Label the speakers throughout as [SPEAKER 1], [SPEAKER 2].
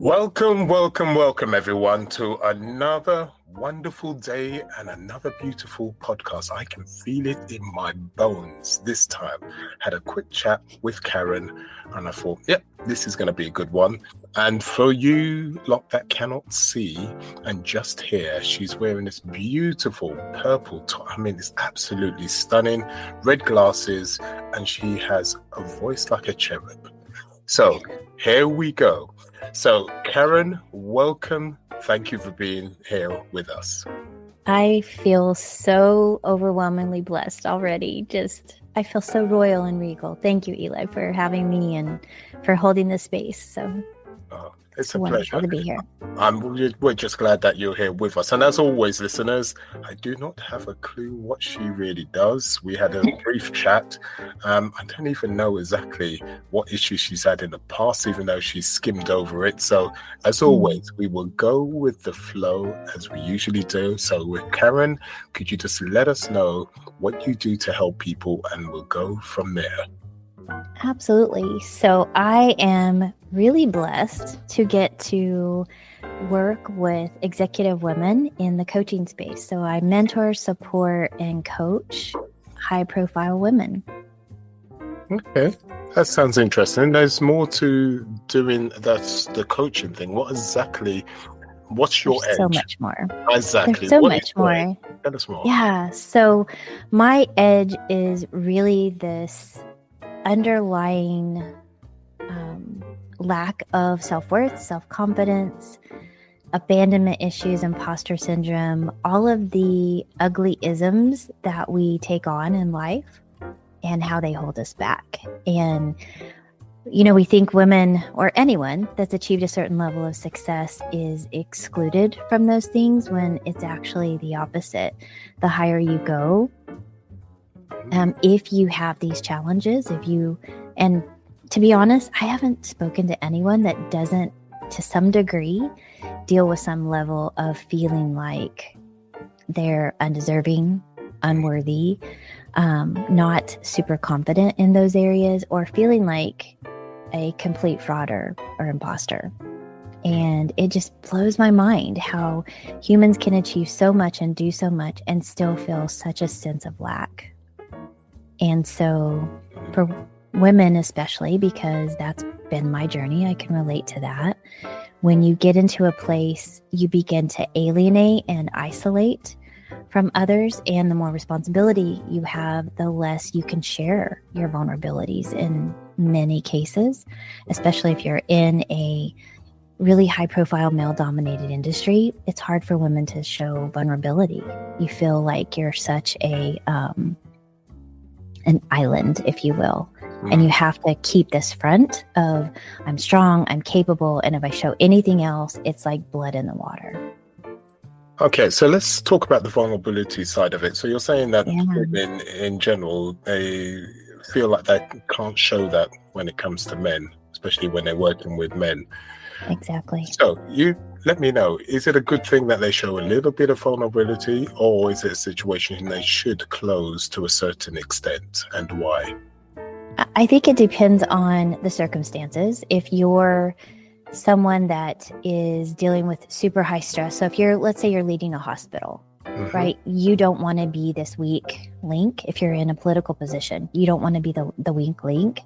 [SPEAKER 1] Welcome, everyone, to another wonderful day and another beautiful podcast. I can feel it in my bones this time. Had a quick chat with Karen, and I thought, yep, this is going to be a good one. And for you lot that cannot see and just hear, she's wearing this beautiful purple top. I mean, it's absolutely stunning. Red glasses, and she has a voice like a cherub. So here we go. So Karen, welcome. Thank you for being here with us.
[SPEAKER 2] I feel so overwhelmingly blessed already. I feel so royal and regal. Thank you, Eli, for having me and for holding this space. So
[SPEAKER 1] it's a pleasure
[SPEAKER 2] to be here.
[SPEAKER 1] We're just glad that you're here with us. And as always, listeners, I do not have a clue what she really does. We had a brief chat. I don't even know exactly what issues she's had in the past, even though she skimmed over it. So as always, we will go with the flow as we usually do. So with Karen, could you just let us know what you do to help people, and we'll go from there.
[SPEAKER 2] Absolutely. So I am really blessed to get to work with executive women in the coaching space. So I mentor, support, and coach high-profile women.
[SPEAKER 1] Okay, that sounds interesting. There's more to doing the coaching thing. What's your edge?
[SPEAKER 2] So much more.
[SPEAKER 1] Exactly.
[SPEAKER 2] There's so much more.
[SPEAKER 1] Tell us more.
[SPEAKER 2] Yeah. So my edge is really this underlying lack of self-worth, self-confidence, abandonment issues, imposter syndrome, all of the ugly isms that we take on in life and how they hold us back. And, we think women or anyone that's achieved a certain level of success is excluded from those things when it's actually the opposite. The higher you go, if you have these challenges, and to be honest, I haven't spoken to anyone that doesn't, to some degree, deal with some level of feeling like they're undeserving, unworthy, not super confident in those areas, or feeling like a complete frauder or imposter. And it just blows my mind how humans can achieve so much and do so much and still feel such a sense of lack. And so for women especially, because that's been my journey, I can relate to that. When you get into a place, you begin to alienate and isolate from others, and the more responsibility you have, the less you can share your vulnerabilities in many cases, especially if you're in a really high-profile male-dominated industry. It's hard for women to show vulnerability. You feel like you're such an island, if you will. And you have to keep this front of, I'm strong, I'm capable, and if I show anything else, it's like blood in the water.
[SPEAKER 1] Okay, so let's talk about the vulnerability side of it. So you're saying that women in general, they feel like they can't show that when it comes to men, especially when they're working with men.
[SPEAKER 2] Exactly.
[SPEAKER 1] So you let me know, is it a good thing that they show a little bit of vulnerability, or is it a situation they should close to a certain extent, and why?
[SPEAKER 2] I think it depends on the circumstances. If you're someone that is dealing with super high stress, so if let's say you're leading a hospital, right? You don't want to be this weak link. If you're in a political position, you don't want to be the weak link.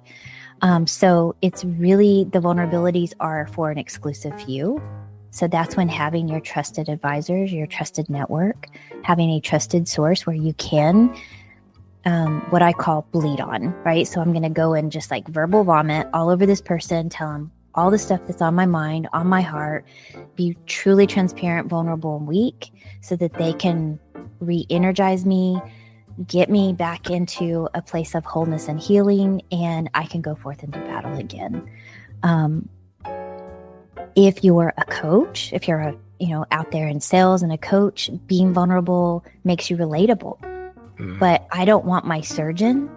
[SPEAKER 2] So it's really, the vulnerabilities are for an exclusive few. So that's when having your trusted advisors, your trusted network, having a trusted source where you can, what I call bleed on, right? So I'm going to go and just like verbal vomit all over this person, tell them all the stuff that's on my mind, on my heart, be truly transparent, vulnerable, and weak so that they can re-energize me, get me back into a place of wholeness and healing, and I can go forth and do battle again. If you're a coach, if you're out there in sales and a coach, being vulnerable makes you relatable. But I don't want my surgeon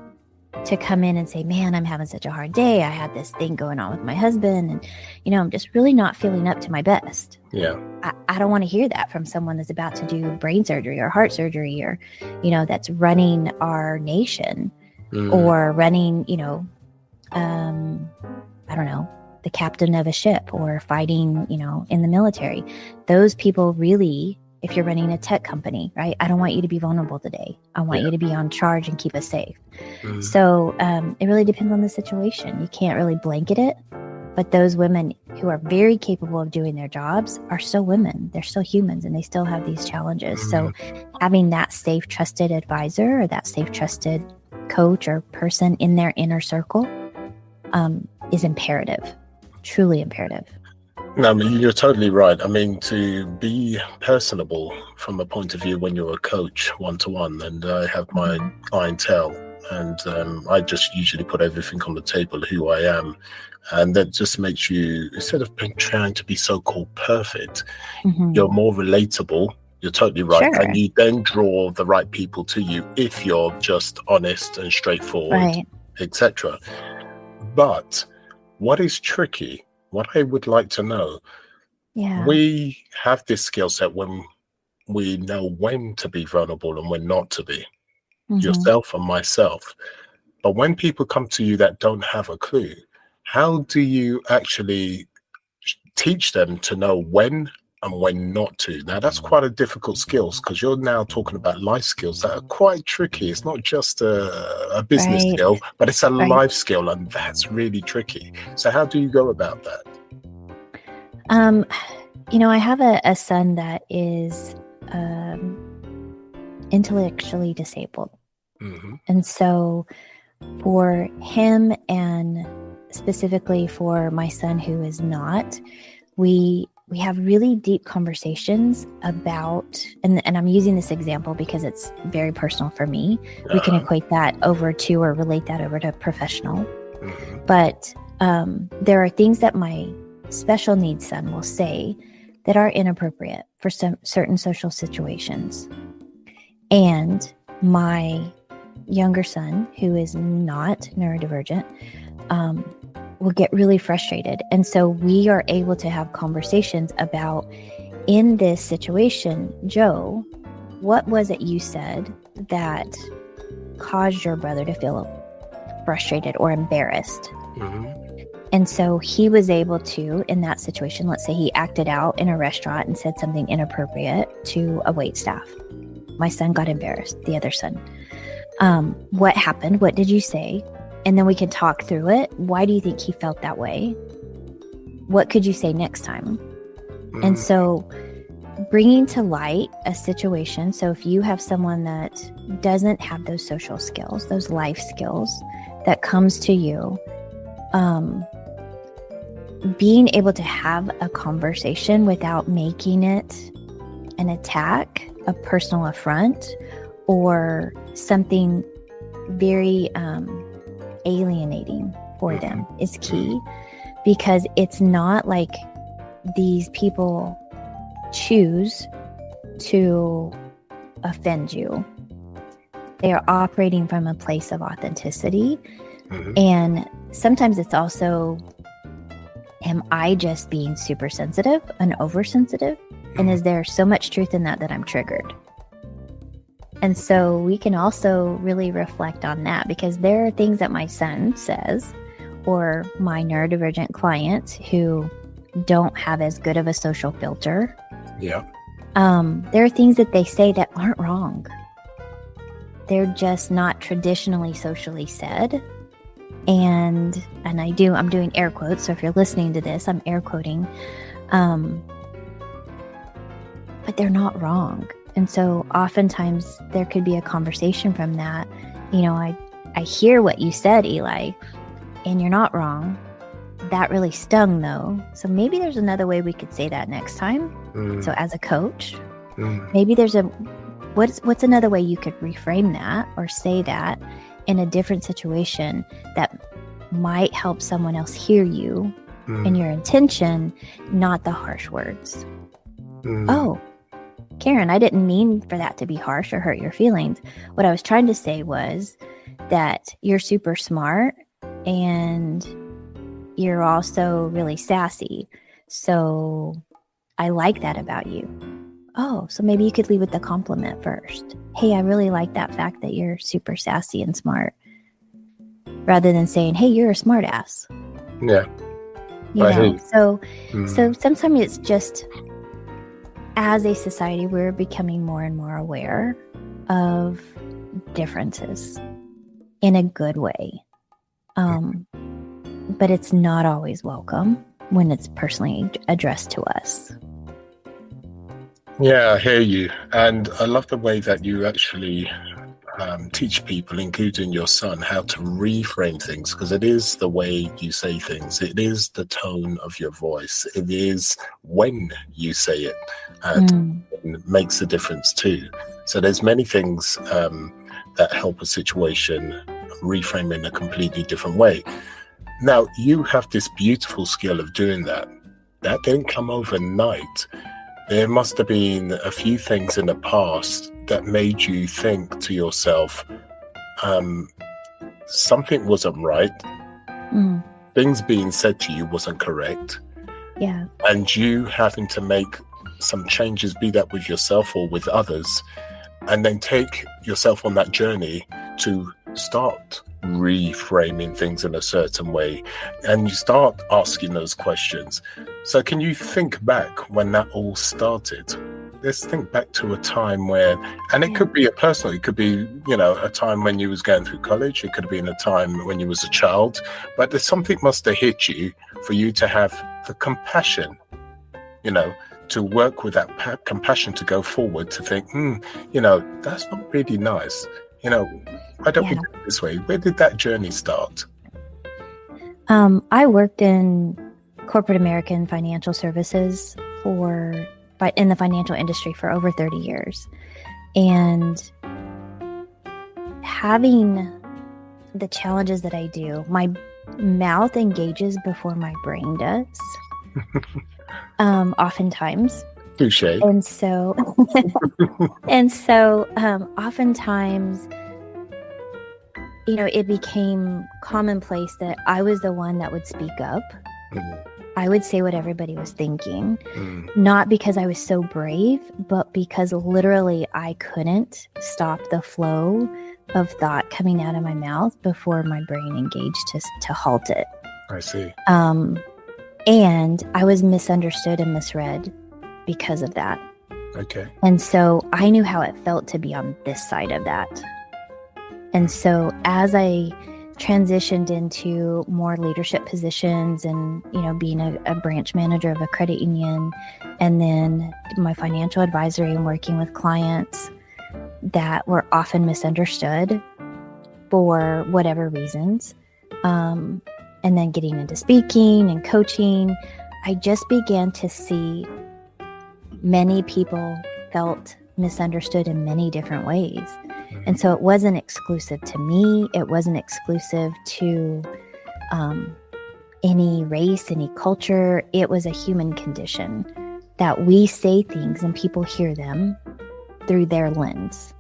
[SPEAKER 2] to come in and say, man, I'm having such a hard day. I had this thing going on with my husband and, I'm just really not feeling up to my best.
[SPEAKER 1] Yeah.
[SPEAKER 2] I don't want to hear that from someone that's about to do brain surgery or heart surgery or, that's running our nation or running, I don't know, the captain of a ship or fighting, in the military. Those people really, if you're running a tech company, right? I don't want you to be vulnerable today. I want you to be on charge and keep us safe. So it really depends on the situation. You can't really blanket it. But those women who are very capable of doing their jobs are still women. They're still humans, and they still have these challenges. So having that safe, trusted advisor or that safe, trusted coach or person in their inner circle is imperative, truly imperative.
[SPEAKER 1] No, I mean, you're totally right. I mean, to be personable from a point of view when you're a coach one-to-one, and I have my clientele, and I just usually put everything on the table, who I am. And that just makes you, instead of trying to be so-called perfect, you're more relatable. You're totally right.
[SPEAKER 2] Sure.
[SPEAKER 1] And you then draw the right people to you if you're just honest and straightforward, etc. But what is tricky, what I would like to know, we have this skill set when we know when to be vulnerable and when not to be, yourself and myself. But when people come to you that don't have a clue, how do you actually teach them to know when and when not to? Now, that's quite a difficult skill, because you're now talking about life skills that are quite tricky. It's not just a business skill, but it's a life skill, and that's really tricky. So how do you go about that?
[SPEAKER 2] I have a son that is intellectually disabled. And so for him, and specifically for my son who is not, we have really deep conversations about, and I'm using this example because it's very personal for me. We can equate that over to, or relate that over to professional. But there are things that my special needs son will say that are inappropriate for some certain social situations. And my younger son, who is not neurodivergent, will get really frustrated. And so we are able to have conversations about, in this situation, Joe, what was it you said that caused your brother to feel frustrated or embarrassed? And so he was able to, in that situation, let's say he acted out in a restaurant and said something inappropriate to a waitstaff. My son got embarrassed, the other son. What happened? What did you say? And then we can talk through it. Why do you think he felt that way? What could you say next time? And so bringing to light a situation. So if you have someone that doesn't have those social skills, those life skills, that comes to you, being able to have a conversation without making it an attack, a personal affront, or something very alienating for them is key, because it's not like these people choose to offend you. They are operating from a place of authenticity. And sometimes it's also, am I just being super sensitive and oversensitive? And is there so much truth in that I'm triggered? And so we can also really reflect on that, because there are things that my son says, or my neurodivergent clients who don't have as good of a social filter. There are things that they say that aren't wrong. They're just not traditionally socially said. And I'm doing air quotes. So if you're listening to this, I'm air quoting. But they're not wrong. And so oftentimes there could be a conversation from that. I hear what you said, Eli, and you're not wrong. That really stung though. So maybe there's another way we could say that next time. So as a coach, maybe there's what's another way you could reframe that or say that in a different situation that might help someone else hear you and your intention, not the harsh words. Oh, Karen, I didn't mean for that to be harsh or hurt your feelings. What I was trying to say was that you're super smart and you're also really sassy. So I like that about you. Oh, so maybe you could lead with the compliment first. Hey, I really like that fact that you're super sassy and smart. Rather than saying, hey, you're a smart ass. You
[SPEAKER 1] I hear
[SPEAKER 2] know,
[SPEAKER 1] you.
[SPEAKER 2] so sometimes it's just, as a society, we're becoming more and more aware of differences in a good way. But it's not always welcome when it's personally addressed to us.
[SPEAKER 1] Yeah, I hear you. And I love the way that you actually teach people, including your son, how to reframe things, because it is the way you say things. It is the tone of your voice. It is when you say it. It makes a difference too. So there's many things that help a situation reframe in a completely different way. Now, you have this beautiful skill of doing that. That didn't come overnight. There must have been a few things in the past that made you think to yourself, something wasn't right. Things being said to you wasn't correct.
[SPEAKER 2] Yeah.
[SPEAKER 1] And you having to make some changes, be that with yourself or with others, and then take yourself on that journey to start reframing things in a certain way, and you start asking those questions. So can you think back when that all started? Let's think back to a time where, and it could be a personal, it could be, a time when you was going through college, it could have been a time when you was a child, but there's something must have hit you for you to have the compassion, to work with that compassion, to go forward, to think, that's not really nice. Why don't we do it this way? Where did that journey start?
[SPEAKER 2] I worked in corporate American financial services in the financial industry for over 30 years. And having the challenges that I do, my mouth engages before my brain does. Oftentimes.
[SPEAKER 1] Touche.
[SPEAKER 2] And so, oftentimes, it became commonplace that I was the one that would speak up. I would say what everybody was thinking, not because I was so brave, but because literally I couldn't stop the flow of thought coming out of my mouth before my brain engaged to halt it.
[SPEAKER 1] I see.
[SPEAKER 2] And I was misunderstood and misread because of that.
[SPEAKER 1] Okay.
[SPEAKER 2] And so I knew how it felt to be on this side of that. And so as I transitioned into more leadership positions and, being a branch manager of a credit union, and then my financial advisory and working with clients that were often misunderstood for whatever reasons, and then getting into speaking and coaching, I just began to see many people felt misunderstood in many different ways. And so it wasn't exclusive to me. It wasn't exclusive to any race, any culture. It was a human condition that we say things and people hear them through their lens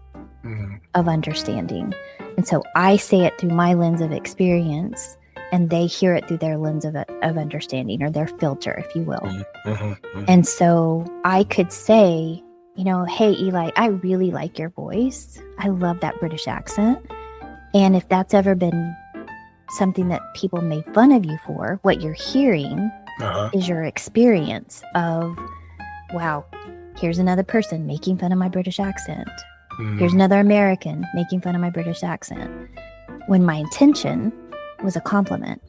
[SPEAKER 2] of understanding. And so I say it through my lens of experience, and they hear it through their lens of understanding, or their filter, if you will. And so I could say, hey, Eli, I really like your voice. I love that British accent. And if that's ever been something that people made fun of you for, what you're hearing is your experience of, wow, here's another person making fun of my British accent. Here's another American making fun of my British accent. When my intention was a compliment,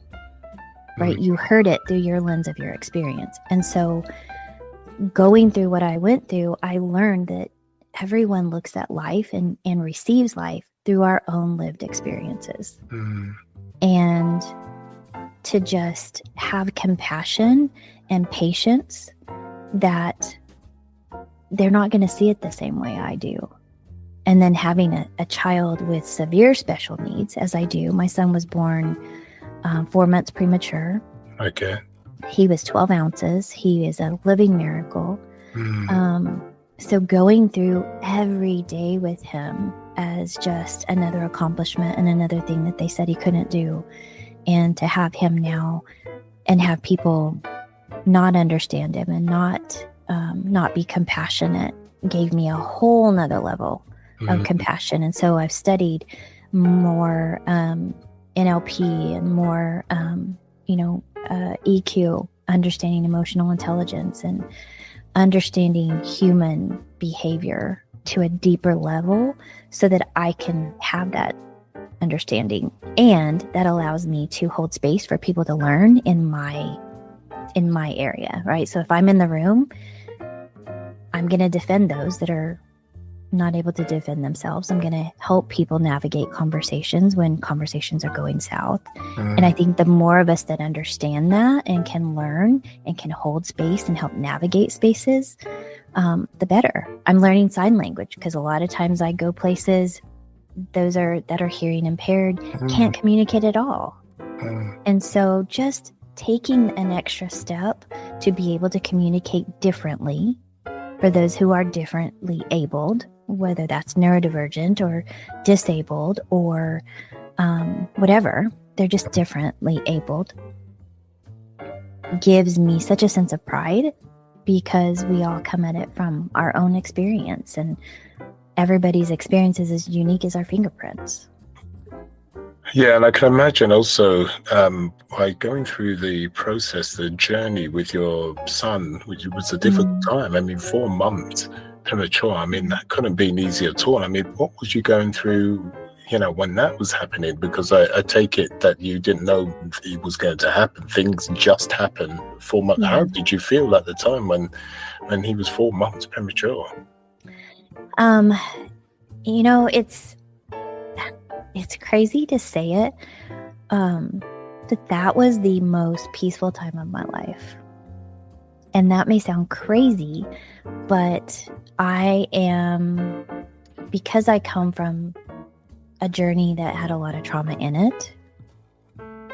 [SPEAKER 2] right? You heard it through your lens of your experience. And so going through what I went through, I learned that everyone looks at life and receives life through our own lived experiences. And to just have compassion and patience that they're not going to see it the same way I do. And then having a child with severe special needs, as I do. My son was born 4 months premature.
[SPEAKER 1] Okay.
[SPEAKER 2] He was 12 ounces. He is a living miracle. So going through every day with him as just another accomplishment and another thing that they said he couldn't do. And to have him now and have people not understand him and not be compassionate gave me a whole nother level of compassion. And so I've studied more NLP and more, EQ understanding emotional intelligence and understanding human behavior to a deeper level so that I can have that understanding. And that allows me to hold space for people to learn in my area, right? So if I'm in the room, I'm going to defend those that are not able to defend themselves. I'm going to help people navigate conversations when conversations are going south. And I think the more of us that understand that and can learn and can hold space and help navigate spaces, the better. I'm learning sign language because a lot of times I go places, those that are hearing impaired can't communicate at all. And so just taking an extra step to be able to communicate differently for those who are differently abled, whether that's neurodivergent or disabled or whatever, they're just differently abled, gives me such a sense of pride because we all come at it from our own experience, and everybody's experience is as unique as our fingerprints.
[SPEAKER 1] Yeah, and I can imagine also by going through the process, the journey with your son, which was a difficult time. I mean, 4 months premature. I mean, that couldn't be easy at all. I mean, what was you going through, when that was happening? Because I take it that you didn't know it was going to happen. Things just happened 4 months. Yeah. How did you feel at the time when he was 4 months premature?
[SPEAKER 2] It's crazy to say it, but that was the most peaceful time of my life. And that may sound crazy, but because I come from a journey that had a lot of trauma in it,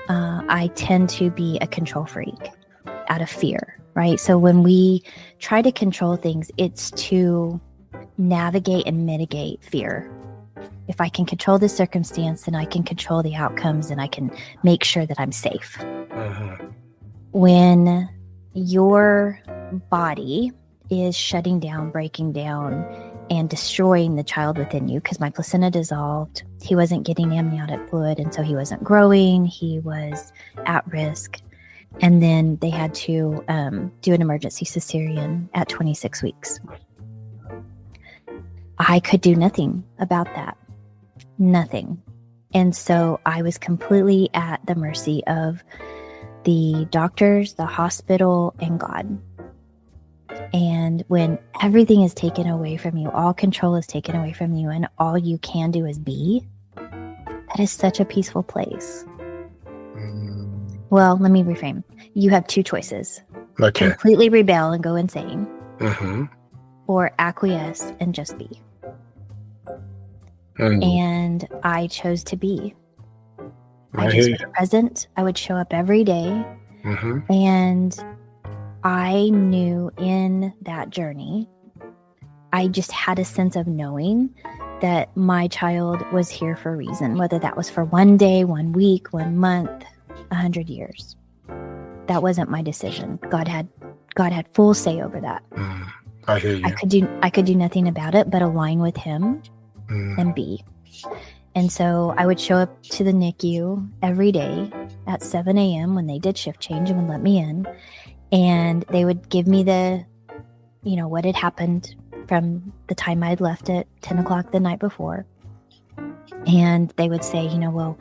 [SPEAKER 2] I tend to be a control freak out of fear, right? So when we try to control things, it's to navigate and mitigate fear. If I can control the circumstance, then I can control the outcomes and I can make sure that I'm safe. When your body is shutting down, breaking down, and destroying the child within you, because my placenta dissolved, he wasn't getting amniotic fluid, and so he wasn't growing, he was at risk. And then they had to do an emergency cesarean at 26 weeks. I could do nothing about that. Nothing. And so I was completely at the mercy of the doctors, the hospital, and God. And when everything is taken away from you, all control is taken away from you, and all you can do is be, that is such a peaceful place. Well, let me reframe. You have 2 choices.
[SPEAKER 1] Okay.
[SPEAKER 2] Completely rebel and go insane, or acquiesce and just be. And I chose to be. I just was present. I would show up every day. And I knew in that journey, I just had a sense of knowing that my child was here for a reason, whether that was for 1 day, 1 week, 1 month, 100 years. That wasn't my decision. God had full say over that.
[SPEAKER 1] I hear you.
[SPEAKER 2] I could do nothing about it but align with him and be. And so I would show up to the NICU every day at 7 a.m. when they did shift change and would let me in. And they would give me what had happened from the time I'd left at 10 o'clock the night before. And they would say, well,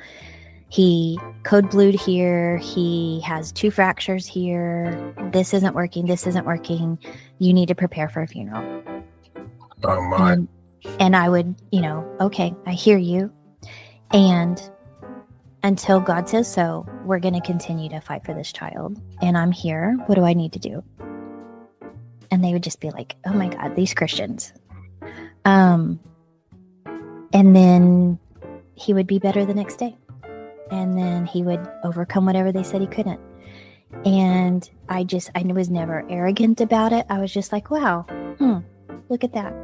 [SPEAKER 2] he code blued here. He has 2 fractures here. This isn't working. This isn't working. You need to prepare for a funeral.
[SPEAKER 1] Oh, my.
[SPEAKER 2] And I would, okay, I hear you. And until God says so, we're going to continue to fight for this child. And I'm here. What do I need to do? And they would just be like, oh my God, these Christians. And then he would be better the next day. And then he would overcome whatever they said he couldn't. And I was never arrogant about it. I was just like, wow, look at that.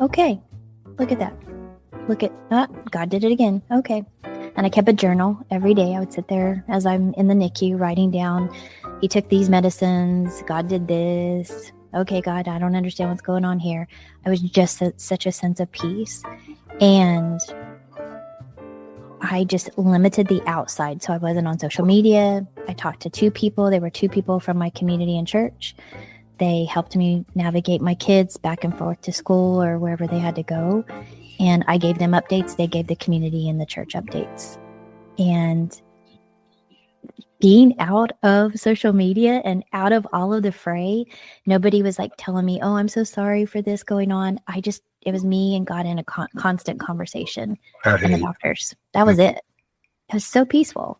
[SPEAKER 2] Okay, look at that. God did it again. Okay. And I kept a journal every day. I would sit there as I'm in the NICU writing down, he took these medicines. God did this. Okay, God, I don't understand what's going on here. I was just such a sense of peace. And I just limited the outside. So I wasn't on social media. I talked to 2 people. There were 2 people from my community and church. They helped me navigate my kids back and forth to school or wherever they had to go. And I gave them updates. They gave the community and the church updates. And being out of social media and out of all of the fray, nobody was like telling me, oh, I'm so sorry for this going on. It was me and God in a constant conversation and the doctors. That was it. It was so peaceful.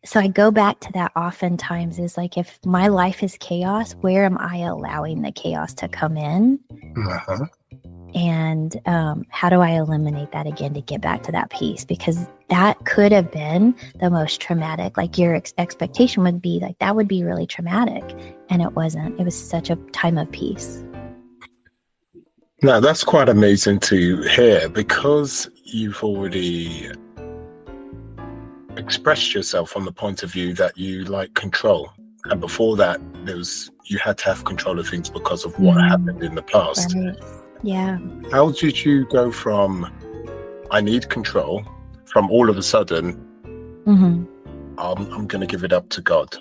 [SPEAKER 2] So I go back to that oftentimes is like, if my life is chaos, where am I allowing the chaos to come in? And how do I eliminate that again to get back to that peace? Because that could have been the most traumatic. Like your expectation would be like, that would be really traumatic. And it wasn't. It was such a time of peace.
[SPEAKER 1] Now, that's quite amazing to hear, because you've already expressed yourself from the point of view that you like control. And before that, you had to have control of things because of what happened in the past.
[SPEAKER 2] Right. Yeah.
[SPEAKER 1] How did you go from, I need control, from all of a sudden, I'm going to give it up to God?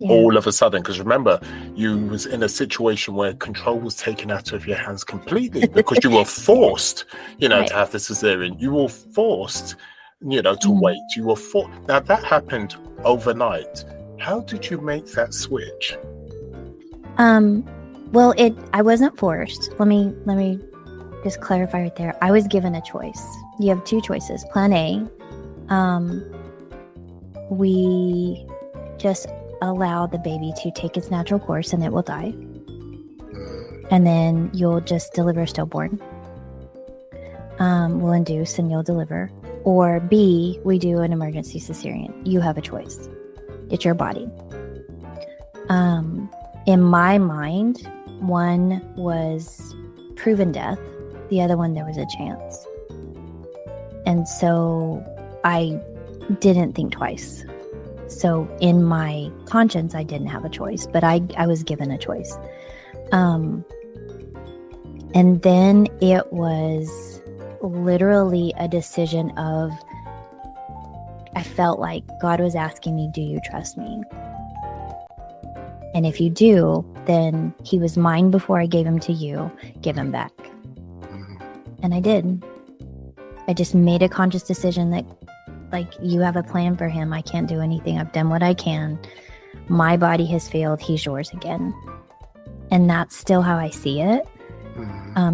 [SPEAKER 1] Yeah. All of a sudden, because remember, you was in a situation where control was taken out of your hands completely because you were forced, to have the cesarean. You were forced, to wait. You were forced. Now that happened overnight. How did you make that switch?
[SPEAKER 2] Well, I wasn't forced. Let me just clarify right there. I was given a choice. You have 2 choices. Plan A, we just allow the baby to take its natural course and it will die. And then you'll just deliver stillborn. We'll induce and you'll deliver. Or B, we do an emergency cesarean. You have a choice. It's your body. In my mind, one was proven death. The other one, there was a chance. And so I didn't think twice. So in my conscience, I didn't have a choice, but I was given a choice. And then it was literally a decision of, I felt like God was asking me, do you trust me? And if you do, then he was mine before I gave him to you. Give him back. And I did. I just made a conscious decision that, like, you have a plan for him. I can't do anything. I've done what I can. My body has failed. He's yours again. And that's still how I see it.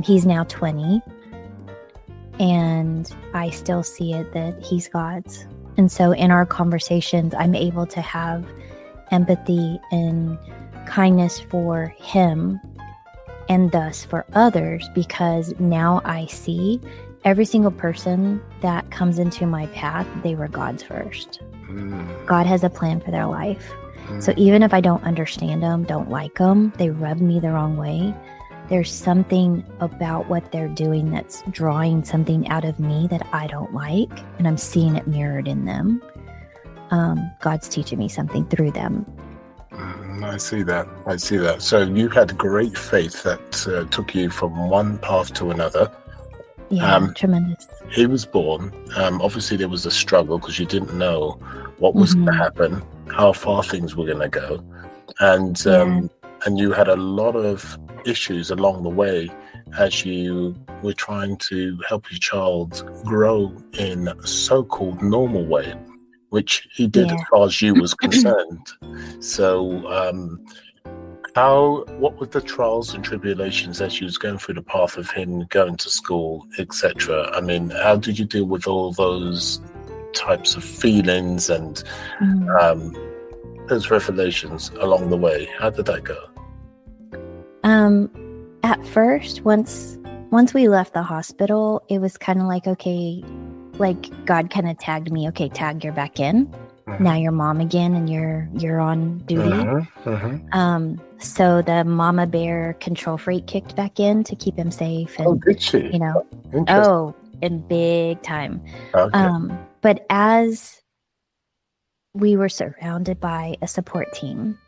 [SPEAKER 2] He's now 20. And I still see it that he's God's. And so in our conversations, I'm able to have empathy and kindness for him and thus for others, because now I see every single person that comes into my path, they were God's first. God has a plan for their life. So even if I don't understand them, don't like them, they rub me the wrong way, there's something about what they're doing that's drawing something out of me that I don't like, and I'm seeing it mirrored in them. God's teaching me something through them.
[SPEAKER 1] I see that. So you had great faith that took you from one path to another.
[SPEAKER 2] Yeah, tremendous.
[SPEAKER 1] He was born. Obviously, there was a struggle because you didn't know what was going to happen, how far things were going to go, and you had a lot of issues along the way as you were trying to help your child grow in a so-called normal way, which he did as far as you was concerned. So what were the trials and tribulations as you was going through the path of him going to school, etc.? I mean, how did you deal with all those types of feelings and those revelations along the way? How did that go?
[SPEAKER 2] At first, once we left the hospital, it was kind of like, okay, like God kind of tagged me. Okay, tag, you're back in. Now you're mom again, and you're on duty. So the mama bear control freak kicked back in to keep him safe. And,
[SPEAKER 1] did she?
[SPEAKER 2] In big time.
[SPEAKER 1] Okay.
[SPEAKER 2] But as we were surrounded by a support team,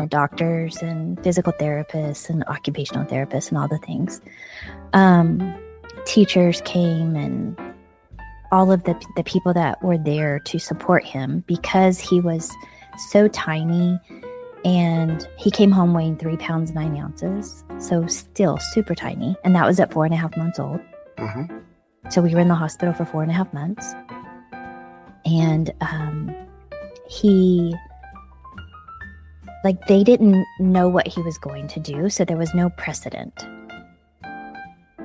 [SPEAKER 2] doctors and physical therapists and occupational therapists and all the things, teachers came and all of the people that were there to support him because he was so tiny, and he came home weighing 3 pounds 9 ounces, so still super tiny, and that was at 4.5 months old.
[SPEAKER 1] Mm-hmm.
[SPEAKER 2] So we were in the hospital for 4.5 months, and they didn't know what he was going to do, so there was no precedent.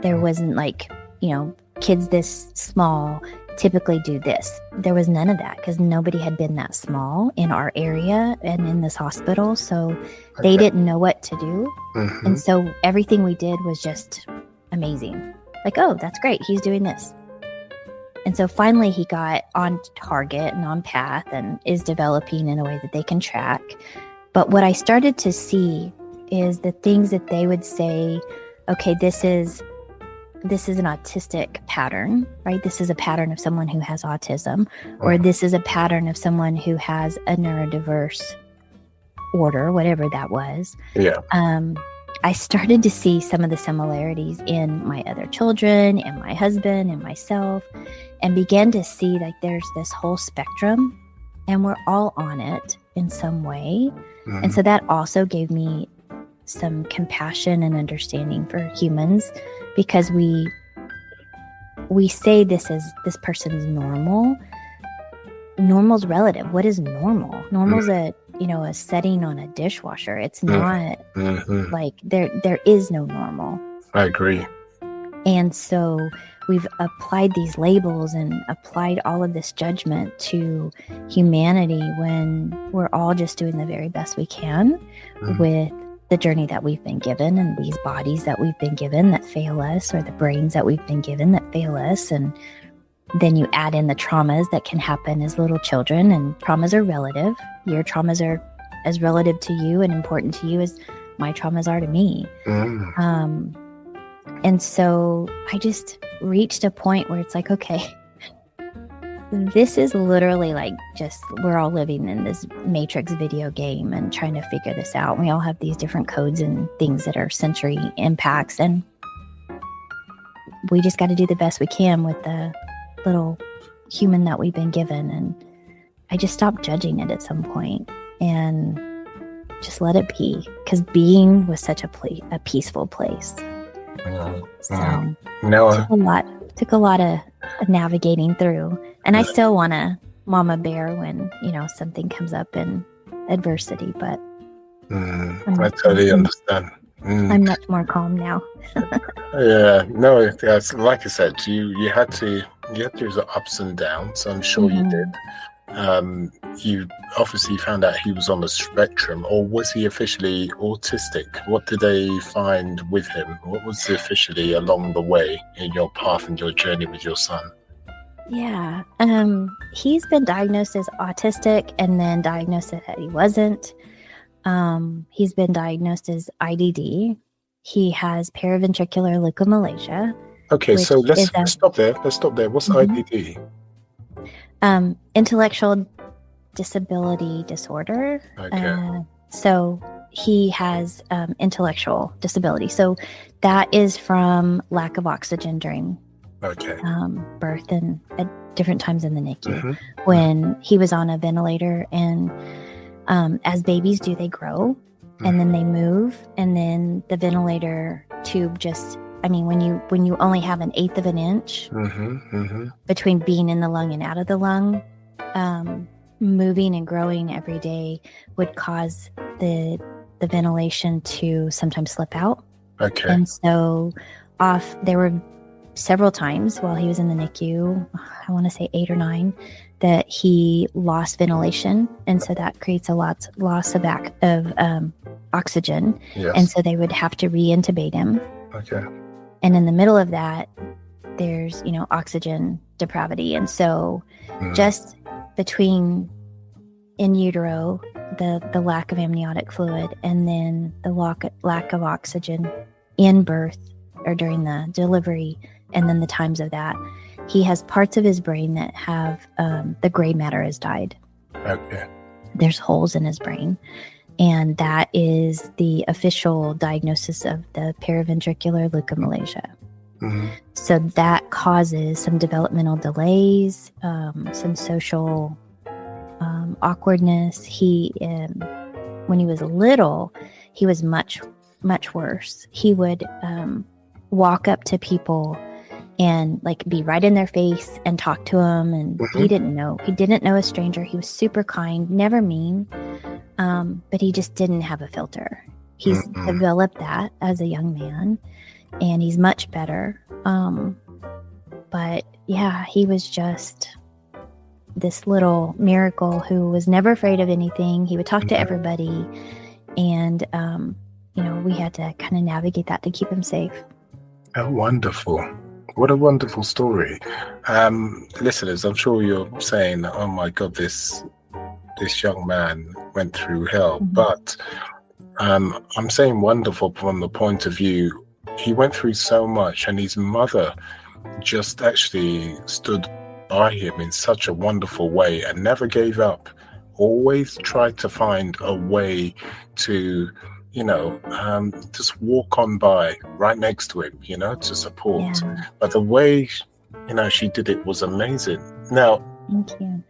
[SPEAKER 2] There wasn't kids this small typically do this. There was none of that because nobody had been that small in our area and in this hospital, so they didn't know what to do.
[SPEAKER 1] Mm-hmm.
[SPEAKER 2] And so everything we did was just amazing. Like, oh, that's great, he's doing this. And so finally he got on target and on path and is developing in a way that they can track. But what I started to see is the things that they would say, okay, this is an autistic pattern, right? This is a pattern of someone who has autism, or this is a pattern of someone who has a neurodiverse order, whatever that was.
[SPEAKER 1] Yeah.
[SPEAKER 2] I started to see some of the similarities in my other children and my husband and myself, and began to see like there's this whole spectrum and we're all on it in some way.
[SPEAKER 1] Mm-hmm.
[SPEAKER 2] And so that also gave me some compassion and understanding for humans, because we say this person's normal. Normal's relative. What is normal? Normal's a setting on a dishwasher. It's not like there is no normal.
[SPEAKER 1] I agree.
[SPEAKER 2] And so we've applied these labels and applied all of this judgment to humanity when we're all just doing the very best we can with the journey that we've been given, and these bodies that we've been given that fail us, or the brains that we've been given that fail us. And then you add in the traumas that can happen as little children, and traumas are relative. Your traumas are as relative to you and important to you as my traumas are to me. And so I just reached a point where it's like, okay, this is literally like just we're all living in this Matrix video game and trying to figure this out. We all have these different codes and things that are sensory impacts, and we just got to do the best we can with the little human that we've been given. And I just stopped judging it at some point and just let it be, because being was such a peaceful place. So took a lot of navigating through, and I still want to mama bear when something comes up in adversity, but
[SPEAKER 1] I totally understand.
[SPEAKER 2] I'm much more calm now.
[SPEAKER 1] Yeah, no, it's like I said, you had to use the ups and downs. I'm sure you did. You obviously found out he was on the spectrum, or was he officially autistic? What did they find with him? What was officially along the way in your path and your journey with your son?
[SPEAKER 2] Yeah, he's been diagnosed as autistic and then diagnosed that he wasn't. He's been diagnosed as IDD. He has paraventricular leukomalacia.
[SPEAKER 1] Okay, so let's stop there. What's IDD?
[SPEAKER 2] Intellectual disability disorder.
[SPEAKER 1] Okay.
[SPEAKER 2] So he has intellectual disability. So that is from lack of oxygen during birth and at different times in the NICU. When he was on a ventilator, and as babies do, they grow and then they move, and then the ventilator tube just, when you only have 1/8 of an inch between being in the lung and out of the lung, moving and growing every day would cause the ventilation to sometimes slip out.
[SPEAKER 1] Okay.
[SPEAKER 2] And so there were several times while he was in the NICU, I want to say 8 or 9, that he lost ventilation, and so that creates a loss of oxygen.
[SPEAKER 1] Yes.
[SPEAKER 2] And so they would have to re-intubate him.
[SPEAKER 1] Okay.
[SPEAKER 2] And in the middle of that, there's oxygen depravity, and so just between in utero, the lack of amniotic fluid, and then the lack of oxygen in birth or during the delivery, and then the times of that, he has parts of his brain that have the gray matter has died.
[SPEAKER 1] Okay.
[SPEAKER 2] There's holes in his brain, and that is the official diagnosis of the paraventricular leukomalacia. So that causes some developmental delays, some social awkwardness. When he was little, he was much, much worse. He would walk up to people and like be right in their face and talk to them. And he didn't know a stranger. He was super kind, never mean, but he just didn't have a filter. He's developed that as a young man, and he's much better. But yeah, he was just this little miracle who was never afraid of anything. He would talk to everybody, and we had to kind of navigate that to keep him safe.
[SPEAKER 1] Oh, wonderful. What a wonderful story. Listeners, I'm sure you're saying, oh my God, this young man went through hell. But I'm saying wonderful from the point of view, he went through so much, and his mother just actually stood by him in such a wonderful way and never gave up. Always tried to find a way to, just walk on by right next to him, to support. Yeah. But the way, she did it was amazing. Now,
[SPEAKER 2] thank you.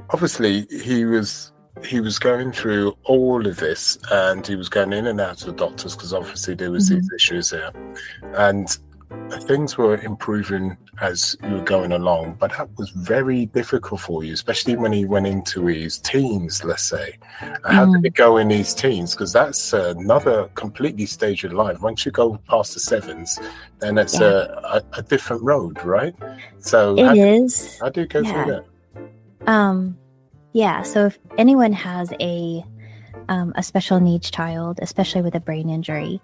[SPEAKER 1] Obviously, he was going through all of this, and he was going in and out of the doctors because obviously there was these issues there, and things were improving as you were going along, but that was very difficult for you, especially when he went into his teens, let's say. How did it go in his teens? Because that's another completely stage of life. Once you go past the sevens, then it's a different road, right? So
[SPEAKER 2] how do you
[SPEAKER 1] go through that?
[SPEAKER 2] So if anyone has a special needs child, especially with a brain injury,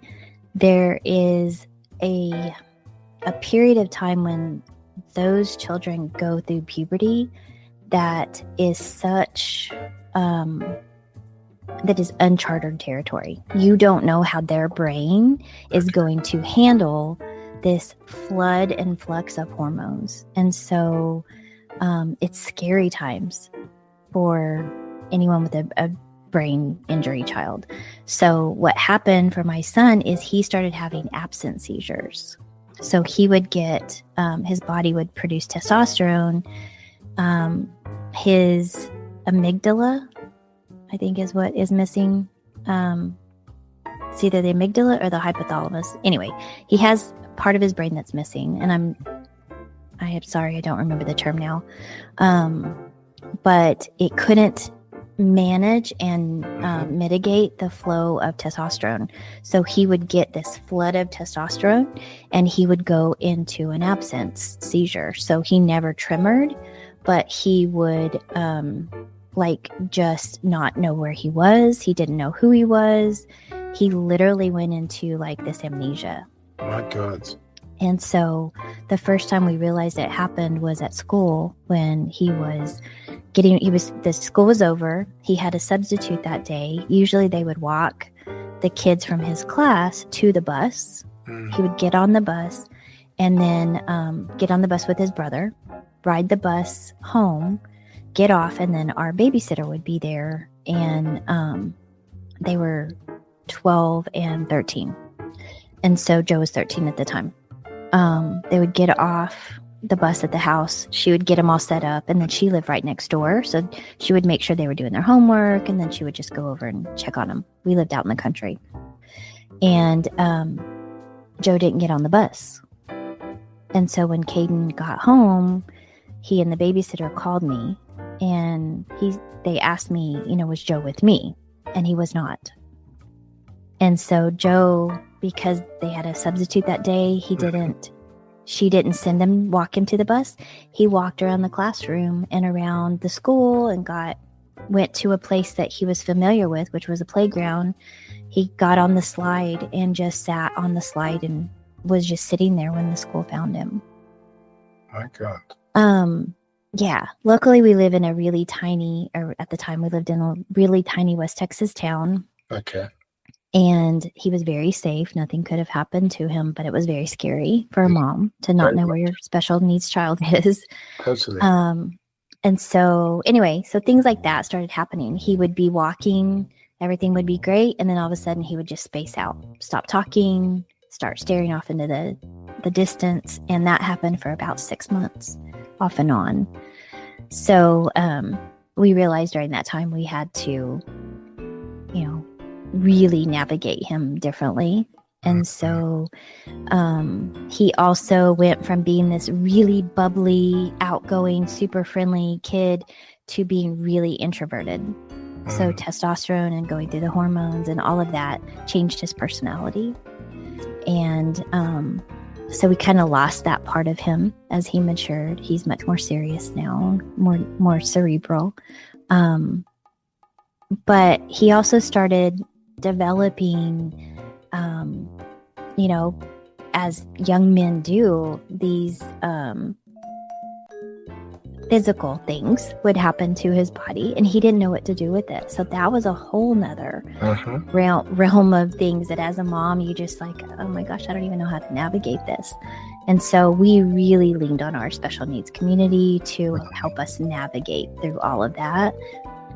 [SPEAKER 2] there is a period of time when those children go through puberty that is such that is uncharted territory. You don't know how their brain is going to handle this flood and flux of hormones, and so it's scary times for anyone with a brain injury child. So what happened for my son is he started having absent seizures. So he would get, his body would produce testosterone. His amygdala, I think, is what is missing. It's either the amygdala or the hypothalamus. Anyway, he has part of his brain that's missing. And I am sorry, I don't remember the term now. But it couldn't manage and mitigate the flow of testosterone. So he would get this flood of testosterone and he would go into an absence seizure. So he never tremored, but he would just not know where he was. He didn't know who he was. He literally went into this amnesia.
[SPEAKER 1] My God.
[SPEAKER 2] And so the first time we realized it happened was at school when the school was over. He had a substitute that day. Usually they would walk the kids from his class to the bus. He would get on the bus and then get on the bus with his brother, ride the bus home, get off, and then our babysitter would be there. And they were 12 and 13. And so Joe was 13 at the time. They would get off the bus at the house. She would get them all set up, and then she lived right next door. So she would make sure they were doing their homework, and then she would just go over and check on them. We lived out in the country. And Joe didn't get on the bus. And so when Caden got home, he and the babysitter called me, and they asked me, was Joe with me? And he was not. And so Joe, because they had a substitute that day, she didn't walk him to the bus. He walked around the classroom and around the school and went to a place that he was familiar with, which was a playground. He got on the slide and just sat on the slide and was just sitting there when the school found him.
[SPEAKER 1] My God.
[SPEAKER 2] Yeah. Luckily we live in at the time we lived in a really tiny West Texas town.
[SPEAKER 1] Okay.
[SPEAKER 2] And he was very safe. Nothing could have happened to him, but it was very scary for a mom to not know where your special needs child is.
[SPEAKER 1] Totally.
[SPEAKER 2] And so anyway, so things like that started happening. He would be walking, everything would be great. And then all of a sudden he would just space out, stop talking, start staring off into the distance. And that happened for about 6 months, off and on. So we realized during that time we had to, really navigate him differently. And so he also went from being this really bubbly, outgoing, super friendly kid to being really introverted. So testosterone and going through the hormones and all of that changed his personality. And so we kind of lost that part of him as he matured. He's much more serious now, more cerebral. But he also started developing, as young men do, these physical things would happen to his body, and he didn't know what to do with it. So that was a whole nother realm of things that as a mom, you just like, oh my gosh, I don't even know how to navigate this. And so we really leaned on our special needs community to help us navigate through all of that,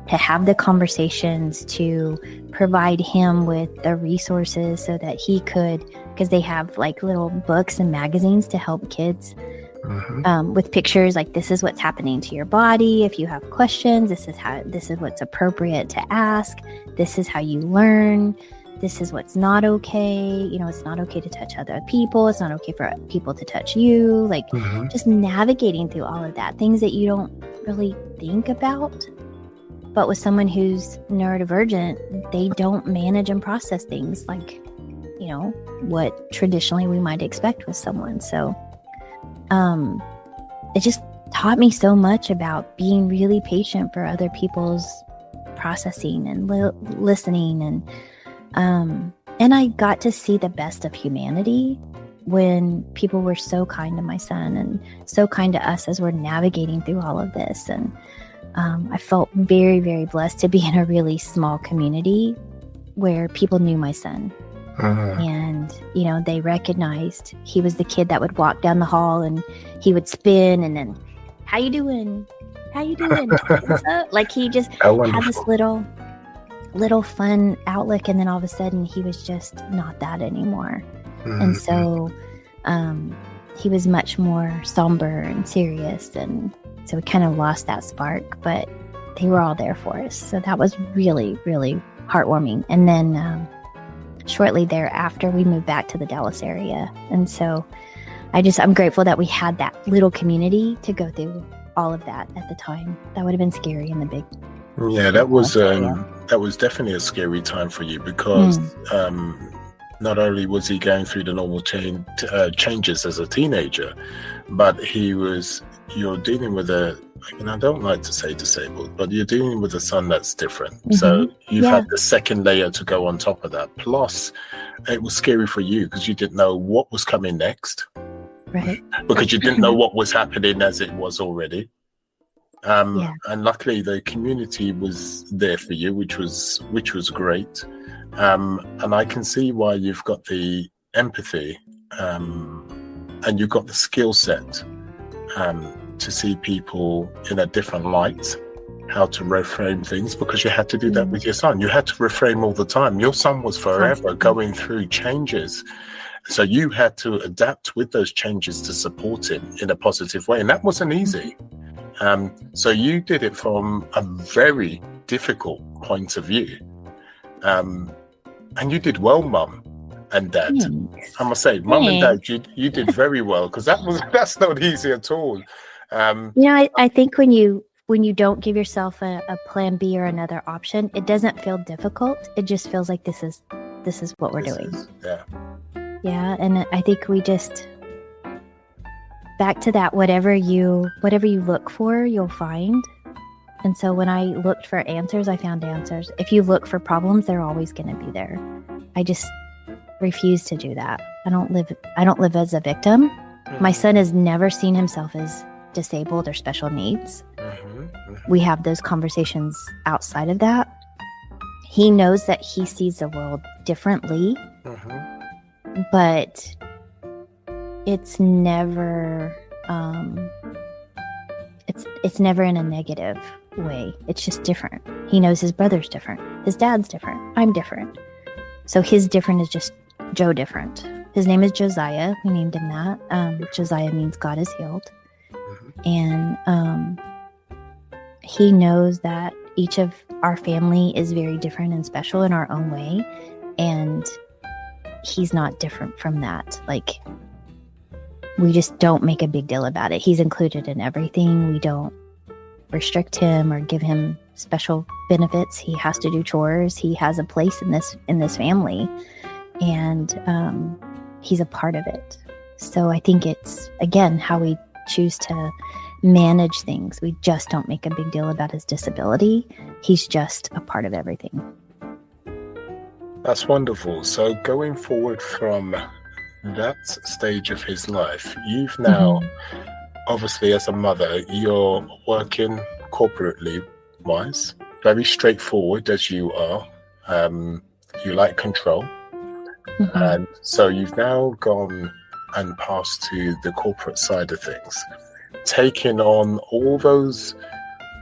[SPEAKER 2] to have the conversations, to provide him with the resources so that he could, because they have like little books and magazines to help kids with pictures like, this is what's happening to your body. If you have questions, this is what's appropriate to ask. This is how you learn. This is what's not okay. It's not okay to touch other people. It's not okay for people to touch you. Like just navigating through all of that, things that you don't really think about. But with someone who's neurodivergent, they don't manage and process things like, what traditionally we might expect with someone. So it just taught me so much about being really patient for other people's processing and listening. And I got to see the best of humanity when people were so kind to my son and so kind to us as we're navigating through all of this. And I felt very, very blessed to be in a really small community where people knew my son. And, they recognized he was the kid that would walk down the hall and he would spin and then, how you doing? What's up? Like he just had this little fun outlook. And then all of a sudden he was just not that anymore. And so he was much more somber and serious. And so we kind of lost that spark, but they were all there for us. So that was really, really heartwarming. And then shortly thereafter, we moved back to the Dallas area. And so I'm grateful that we had that little community to go through all of that at the time. That would have been scary in the big.
[SPEAKER 1] Yeah, that was definitely a scary time for you because not only was he going through the normal changes as a teenager, but you're dealing with I don't like to say disabled, but you're dealing with a son that's different. So you've had the second layer to go on top of that. Plus, it was scary for you because you didn't know what was coming next.
[SPEAKER 2] Right.
[SPEAKER 1] Because you didn't know what was happening as it was already. And luckily the community was there for you, which was great. And I can see why you've got the empathy and you've got the skill set to see people in a different light, how to reframe things, because you had to do that with your son. You had to reframe all the time. Your son was forever going through changes. So you had to adapt with those changes to support him in a positive way. And that wasn't easy. So you did it from a very difficult point of view. And you did well, Mum and Dad.
[SPEAKER 2] Thanks.
[SPEAKER 1] I must say, Mum and Dad, you did very well, because that's not easy at all.
[SPEAKER 2] I think when you don't give yourself a plan B or another option, it doesn't feel difficult. It just feels like this is what we're doing. Yeah. And I think we just back to that, whatever you look for, you'll find. And so when I looked for answers, I found answers. If you look for problems, they're always going to be there. I just refuse to do that. I don't live as a victim. My son has never seen himself as disabled or special needs. We have those conversations outside of that. He knows that he sees the world differently, but it's never it's never in a negative way. It's just different. He knows his brother's different, his dad's different, I'm different. So his different is just Joe different. his name is Josiah. We named him that. Josiah means God is healed. And he knows that each of our family is very different and special in our own way. And he's not different from that. Like, we just don't make a big deal about it. He's included in everything. We don't restrict him or give him special benefits. He has to do chores. He has a place in this family, and he's a part of it. So I think it's, again, how we choose to manage things. We just don't make a big deal about his disability. He's just a part of everything.
[SPEAKER 1] That's wonderful. So going forward from that stage of his life, you've now, obviously as a mother, you're working corporately wise, very straightforward as you are. You like control. And so you've now gone and passed to the corporate side of things, taking on all those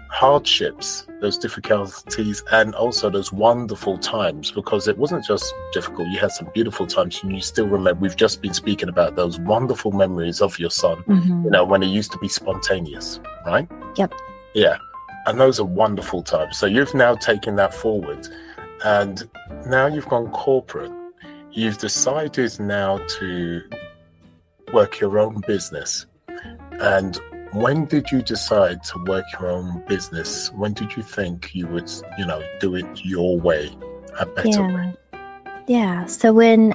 [SPEAKER 1] hardships, those difficulties, and also those wonderful times, because it wasn't just difficult. You had some beautiful times, and you still remember, we've just been speaking about those wonderful memories of your son, you know, when he used to be spontaneous, right?
[SPEAKER 2] Yep.
[SPEAKER 1] Yeah. And those are wonderful times. So you've now taken that forward, and now you've gone corporate. You've decided now to work your own business. And when did you decide to work your own business? When did you think you would, do it your way, a better way?
[SPEAKER 2] Yeah. So when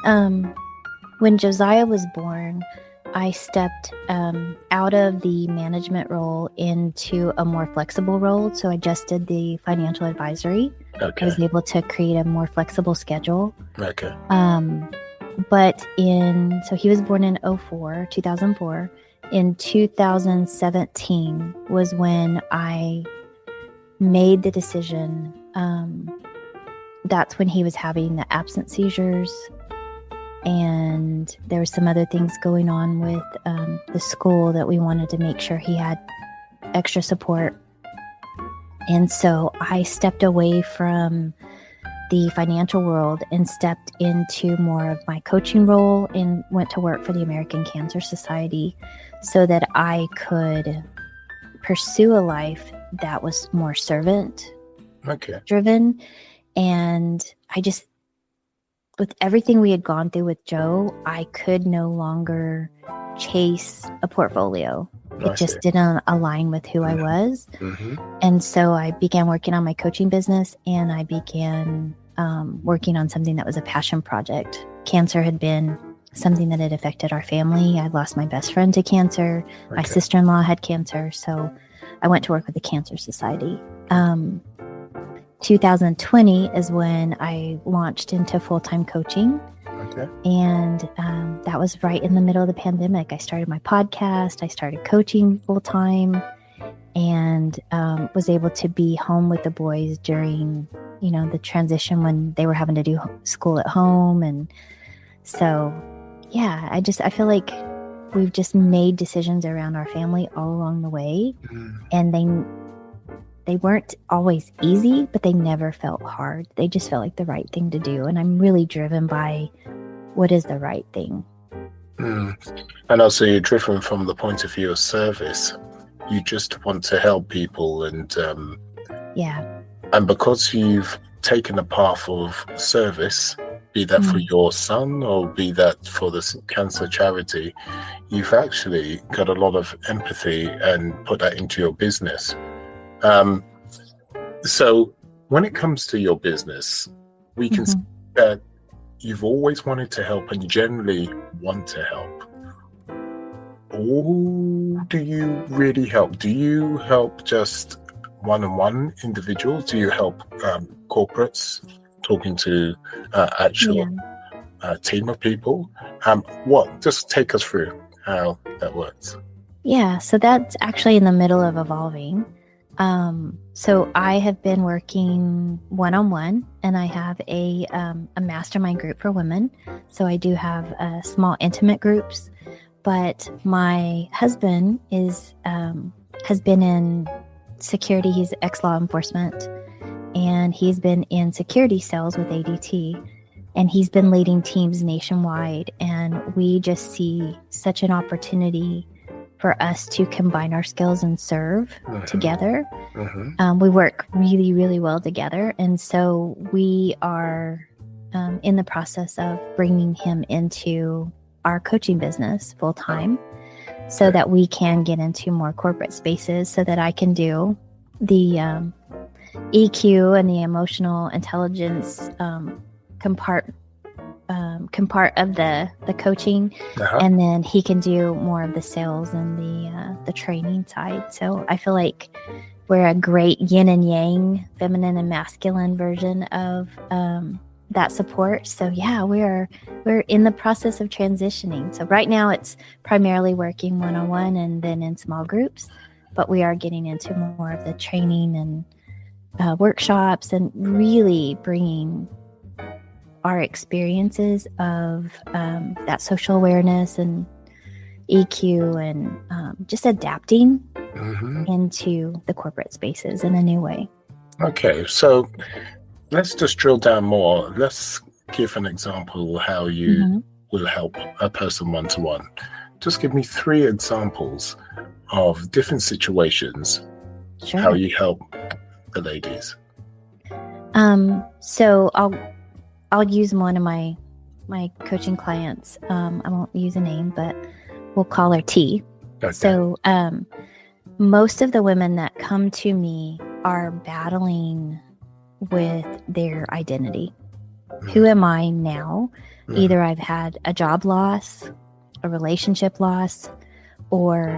[SPEAKER 2] Josiah was born, I stepped out of the management role into a more flexible role. So I just did the financial advisory.
[SPEAKER 1] Okay.
[SPEAKER 2] I was able to create a more flexible schedule.
[SPEAKER 1] Okay.
[SPEAKER 2] But so he was born in 2004. In 2017 was when I made the decision. That's when he was having the absent seizures, and there were some other things going on with the school that we wanted to make sure he had extra support. And so I stepped away from the financial world and stepped into more of my coaching role and went to work for the American Cancer Society so that I could pursue a life that was more servant driven. And I just, with everything we had gone through with Joe, I could no longer chase a portfolio. It just didn't align with who I was. And so I began working on my coaching business, and I began working on something that was a passion project. Cancer had been something that had affected our family. I lost my best friend to cancer. My sister-in-law had cancer. So I went to work with the Cancer Society. 2020 is when I launched into full-time coaching. And that was right in the middle of the pandemic. I started my podcast. I started coaching full-time, and was able to be home with the boys during, the transition when they were having to do school at home. And so, yeah, I feel like we've just made decisions around our family all along the way. And they weren't always easy, but they never felt hard. They just felt like the right thing to do. And I'm really driven by what is the right thing.
[SPEAKER 1] And also you're driven from the point of view of service. You just want to help people. And and because you've taken a path of service, be that for your son or be that for the cancer charity, you've actually got a lot of empathy and put that into your business. So when it comes to your business, we can see that you've always wanted to help, and you generally want to help. Who do you really help? Do you help just one-on-one individuals? Do you help corporates, talking to actual team of people? Just take us through how that works.
[SPEAKER 2] Yeah, so that's actually in the middle of evolving. So I have been working one-on-one, and I have a mastermind group for women. So I do have small intimate groups, but my husband has been in security. He's ex-law enforcement, and he's been in security sales with ADT. And he's been leading teams nationwide. And we just see such an opportunity for us to combine our skills and serve together. We work really, really well together. And so we are in the process of bringing him into our coaching business full time so that we can get into more corporate spaces, so that I can do the EQ and the emotional intelligence compart of the coaching, and then he can do more of the sales and the training side. So I feel like we're a great yin and yang, feminine and masculine version of that support. So yeah, we're in the process of transitioning. So right now it's primarily working one-on-one and then in small groups, but we are getting into more of the training and workshops, and really bringing our experiences of that social awareness and EQ and just adapting into the corporate spaces in a new way.
[SPEAKER 1] Okay, so let's just drill down more. Let's give an example how you will help a person one-to-one. Just give me 3 examples of different situations, how you help the ladies.
[SPEAKER 2] So I'll use one of my coaching clients. I won't use a name, but we'll call her T.
[SPEAKER 1] Okay.
[SPEAKER 2] So most of the women that come to me are battling with their identity. Who am I now? Either I've had a job loss, a relationship loss, or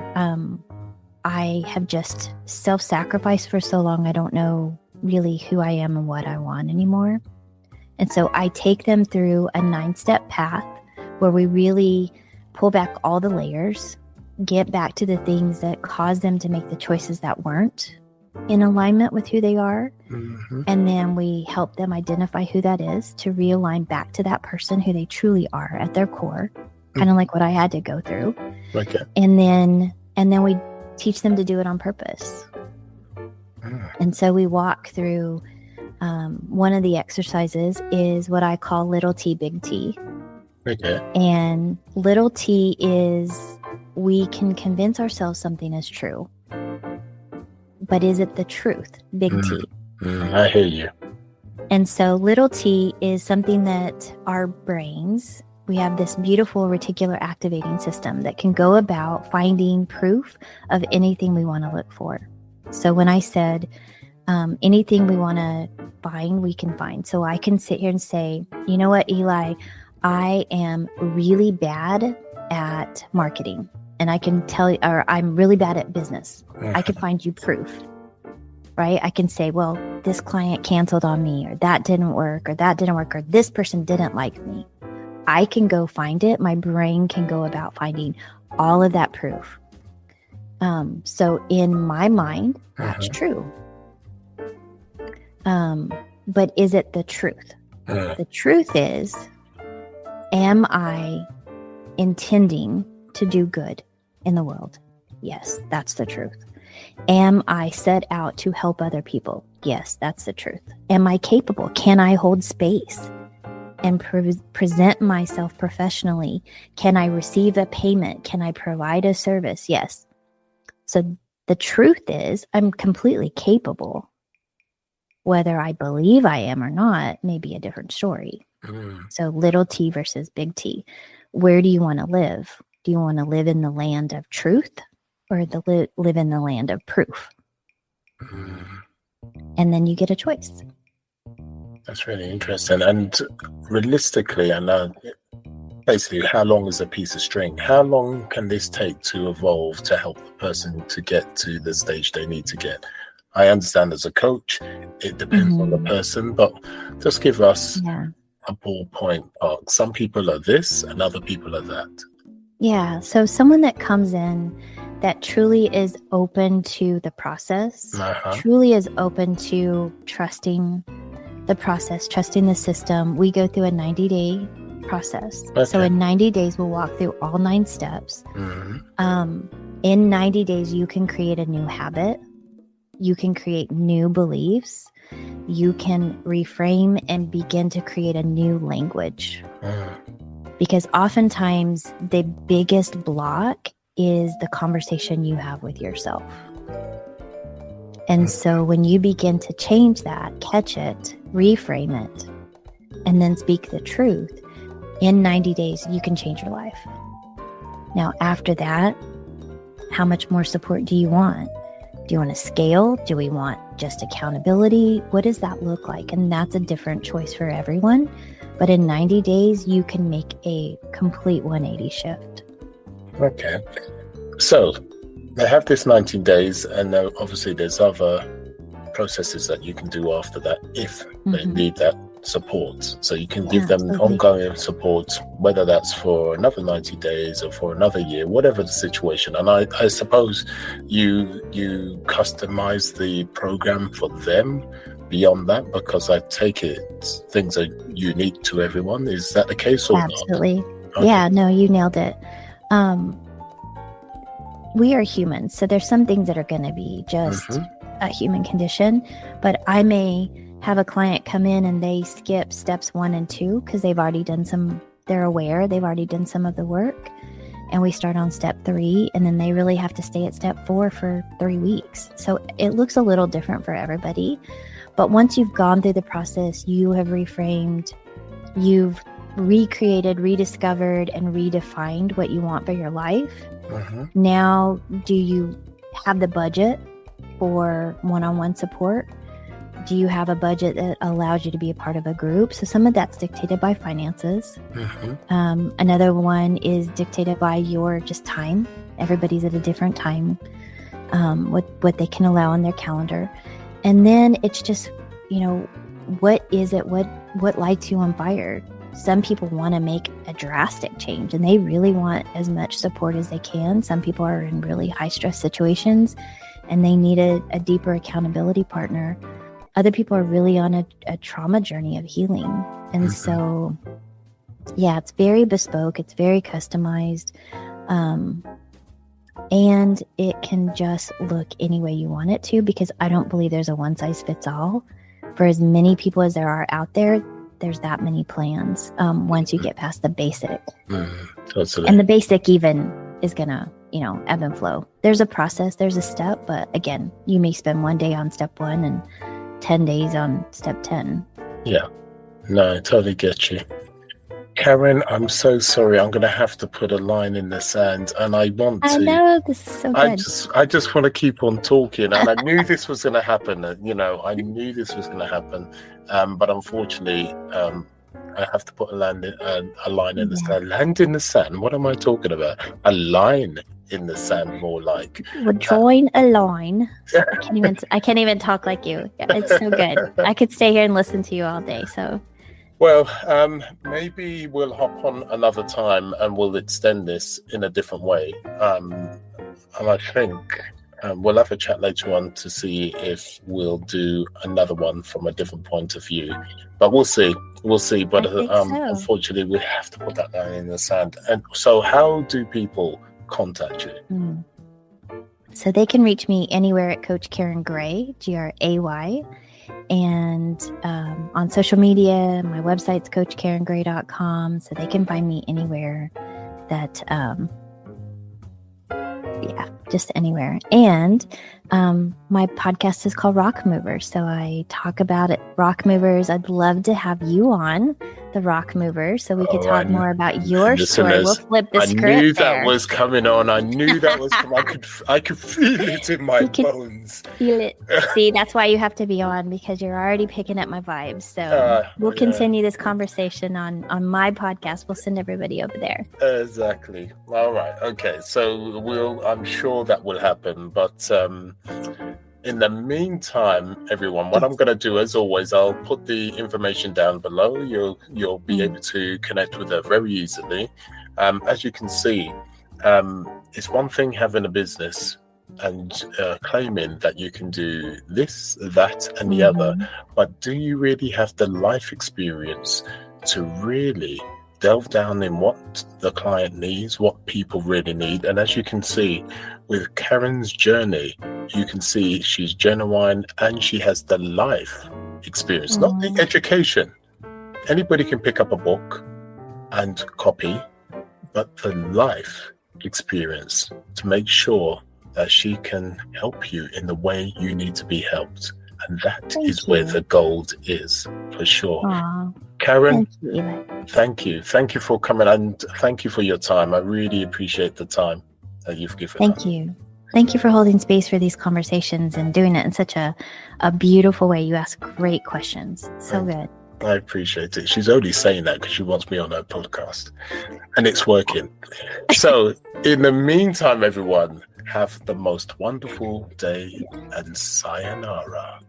[SPEAKER 2] I have just self-sacrificed for so long I don't know really who I am and what I want anymore. And so I take them through a 9-step path where we really pull back all the layers, get back to the things that caused them to make the choices that weren't in alignment with who they are. And then we help them identify who that is, to realign back to that person who they truly are at their core, kind of like what I had to go through.
[SPEAKER 1] Okay.
[SPEAKER 2] And then we teach them to do it on purpose. And so we walk through one of the exercises is what I call little T, big T.
[SPEAKER 1] Okay.
[SPEAKER 2] And little T is we can convince ourselves something is true. But is it the truth? Big T.
[SPEAKER 1] I hear you.
[SPEAKER 2] And so little T is something that our brains, we have this beautiful reticular activating system that can go about finding proof of anything we want to look for. So when I said anything we want to find, we can find. So I can sit here and say, you know what, Eli, I am really bad at marketing. And I can tell you, or I'm really bad at business. I can find you proof, right? I can say, well, this client canceled on me, or that didn't work, or this person didn't like me. I can go find it. My brain can go about finding all of that proof. So in my mind, that's true. But is it the truth? The truth is, am I intending to do good in the world? Yes, that's the truth. Am I set out to help other people? Yes, that's the truth. Am I capable? Can I hold space and present myself professionally? Can I receive a payment? Can I provide a service? Yes. So the truth is, I'm completely capable. Whether I believe I am or not may be a different story. So little T versus big T. Where do you want to live? Do you want to live in the land of truth, or live in the land of proof? And then you get a choice.
[SPEAKER 1] That's really interesting. And realistically, and basically, how long is a piece of string? How long can this take to evolve to help the person to get to the stage they need to get? I understand as a coach, it depends on the person, but just give us a ballpoint mark. Some people are this and other people are that.
[SPEAKER 2] Yeah. So someone that comes in that truly is open to the process, truly is open to trusting the process, trusting the system. We go through a 90-day process. Okay. So in 90 days, we'll walk through all 9 steps. In 90 days, you can create a new habit. you can create new beliefs. You can reframe and begin to create a new language. Because oftentimes the biggest block is the conversation you have with yourself. And so when you begin to change that, catch it, reframe it, and then speak the truth, in 90 days, you can change your life. Now, after that, how much more support do you want? Do you want to scale? Do we want just accountability? What does that look like? And that's a different choice for everyone. But in 90 days, you can make a complete 180 shift.
[SPEAKER 1] Okay. So they have this 90 days, and then obviously there's other processes that you can do after that if they need that support. So you can give them ongoing support, whether that's for another 90 days or for another year, whatever the situation. And I suppose you customize the program for them beyond that, because I take it things are unique to everyone. Is that the case or
[SPEAKER 2] Absolutely.
[SPEAKER 1] not? Okay.
[SPEAKER 2] Yeah, no, you nailed it. We are humans, so there's some things that are going to be just a human condition, but I may have a client come in and they skip steps 1 and 2 because they've already done they're aware, they've already done some of the work, and we start on step 3, and then they really have to stay at step 4 for 3 weeks. So it looks a little different for everybody, but once you've gone through the process, you have reframed, you've recreated, rediscovered, and redefined what you want for your life. Now, do you have the budget for one-on-one support? Do you have a budget that allows you to be a part of a group? So some of that's dictated by finances. Another one is dictated by your just time. Everybody's at a different time, what they can allow on their calendar. And then it's just, what is it? What lights you on fire? Some people want to make a drastic change and they really want as much support as they can. Some people are in really high stress situations and they need a deeper accountability partner. Other people are really on a trauma journey of healing. And so, yeah, it's very bespoke. It's very customized. And it can just look any way you want it to, because I don't believe there's a one size fits all. For as many people as there are out there, there's that many plans once you get past the basic. And the basic even is going to, ebb and flow. There's a process, there's a step, but again, you may spend 1 day on step 1 and 10 days on step 10. Yeah,
[SPEAKER 1] no, I totally get you. Karen, I'm so sorry. I'm going to have to put a line in the sand, and I
[SPEAKER 2] know, this is so good.
[SPEAKER 1] I just want to keep on talking, and I knew this was going to happen. I knew this was going to happen, but unfortunately, I have to put a line in the sand. Land in the sand? What am I talking about? A line in the sand, more like.
[SPEAKER 2] We're drawing a line. I can't even talk like you. It's so good. I could stay here and listen to you all day. So.
[SPEAKER 1] Well, maybe we'll hop on another time and we'll extend this in a different way. And I think we'll have a chat later on to see if we'll do another one from a different point of view. But we'll see. But unfortunately, we have to put that line in the sand. And so how do people contact you?
[SPEAKER 2] So they can reach me anywhere at Coach Karen Gray, Gray. And on social media, my website's coachkarengray.com, so they can find me anywhere that, just anywhere. And my podcast is called Rock Movers, so I talk about it. Rock Movers, I'd love to have you on the Rock Movers so we could talk more about your story. We'll flip the script.
[SPEAKER 1] I knew that was coming on. I knew that was coming. I could feel it in my bones.
[SPEAKER 2] Feel it. See, that's why you have to be on, because you're already picking up my vibes. So we'll continue this conversation on my podcast. We'll send everybody over there.
[SPEAKER 1] Exactly. All right. Okay. So I'm sure that will happen. But in the meantime, everyone, what I'm going to do, as always, I'll put the information down below. You'll be able to connect with her very easily. As you can see, it's one thing having a business and claiming that you can do this, that, and the other. But do you really have the life experience to really delve down in what the client needs, what people really need. And as you can see with Karen's journey, you can see she's genuine and she has the life experience, not the education. Anybody can pick up a book and copy, but the life experience to make sure that she can help you in the way you need to be helped. And that is where the gold is, for sure.
[SPEAKER 2] Aww.
[SPEAKER 1] Karen,
[SPEAKER 2] Thank you, Eli.
[SPEAKER 1] thank you. Thank you for coming, and thank you for your time. I really appreciate the time that you've given us.
[SPEAKER 2] Thank you. Thank you for holding space for these conversations and doing it in such a beautiful way. You ask great questions. So good.
[SPEAKER 1] I appreciate it. She's only saying that because she wants me on her podcast, and it's working. So in the meantime, everyone, have the most wonderful day and sayonara.